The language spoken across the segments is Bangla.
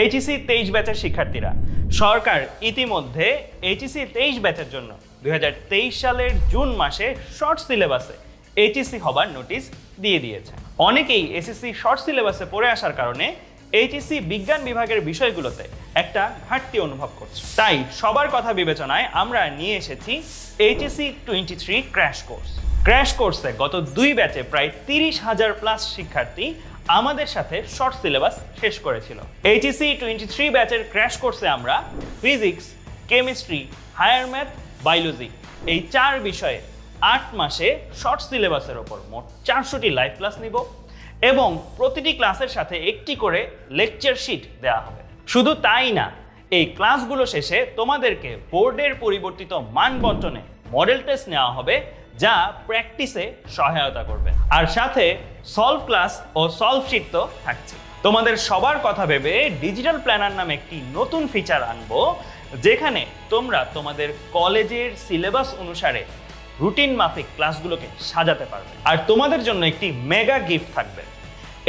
এইচএসসি 23 ব্যাচের শিক্ষার্থীরা, সরকার ইতিমধ্যে এইচএসসি 23 ব্যাচের জন্য 2023 সালের জুন মাসে শর্ট সিলেবাসে এইচএসসি হবার নোটিশ দিয়ে দিয়েছে। অনেকেই এসএসসি শর্ট সিলেবাসে পড়ে আসার কারণে এইচএসসি বিজ্ঞান বিভাগের বিষয়গুলোতে একটা ঘাটতি অনুভব করছে। তাই সবার কথা বিবেচনায় আমরা নিয়ে এসেছি এইচএসসি 23 ক্র্যাশ কোর্স। ক্র্যাশ কোর্সে গত 2 ব্যাচে প্রায় 30,000 প্লাস শিক্ষার্থী আমাদের সাথে শর্ট সিলেবাস শেষ করেছিল। এইচএসসি 23 ব্যাচের ক্র্যাশ কোর্সে আমরা physics, chemistry, higher math, biology এই 4 বিষয়ে 8 মাসে শর্ট সিলেবাসের ওপর মোট 400টি লাইভ ক্লাস নিব এবং প্রতিটি ক্লাসের সাথে একটি করে লেকচার শিট দেওয়া হবে। শুধু তাই না, এই ক্লাসগুলো শেষে তোমাদেরকে বোর্ডের পরিবর্তিত মান বন্টনে মডেল টেস্ট নেওয়া হবে, যা প্র্যাকটিসে সহায়তা করবে। আর সাথে সলভ ক্লাস ও সলভ শিট তো থাকছে। তোমাদের সবার কথা ভেবে ডিজিটাল প্ল্যানার নামে একটি নতুন ফিচার আনবো, যেখানে তোমরা তোমাদের কলেজের সিলেবাস অনুসারে রুটিন মাফিক ক্লাসগুলোকে সাজাতে পারবে। আর তোমাদের জন্য একটি মেগা গিফট থাকবে।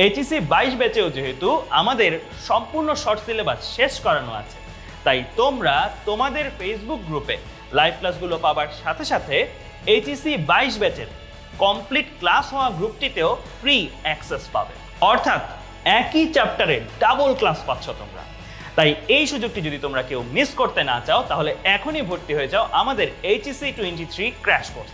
এইচএসসি 22 ব্যাচেও যেহেতু আমাদের সম্পূর্ণ শর্ট সিলেবাস শেষ করানো আছে, তাই তোমরা তোমাদের ফেসবুক গ্রুপে লাইভ ক্লাসগুলো পাবার সাথে সাথে এইচএসসি 22 ব্যাচের কমপ্লিট ক্লাস হওয়া গ্রুপটিতেও ফ্রি অ্যাক্সেস পাবে। অর্থাৎ একই চ্যাপ্টারে ডাবল ক্লাস পাচ্ছ তোমরা। তাই এই সুযোগটি যদি তোমরা কেউ মিস করতে না চাও, তাহলে এখনই ভর্তি হয়ে যাও আমাদের এইচএসসি 23 ক্র্যাশ কোর্স।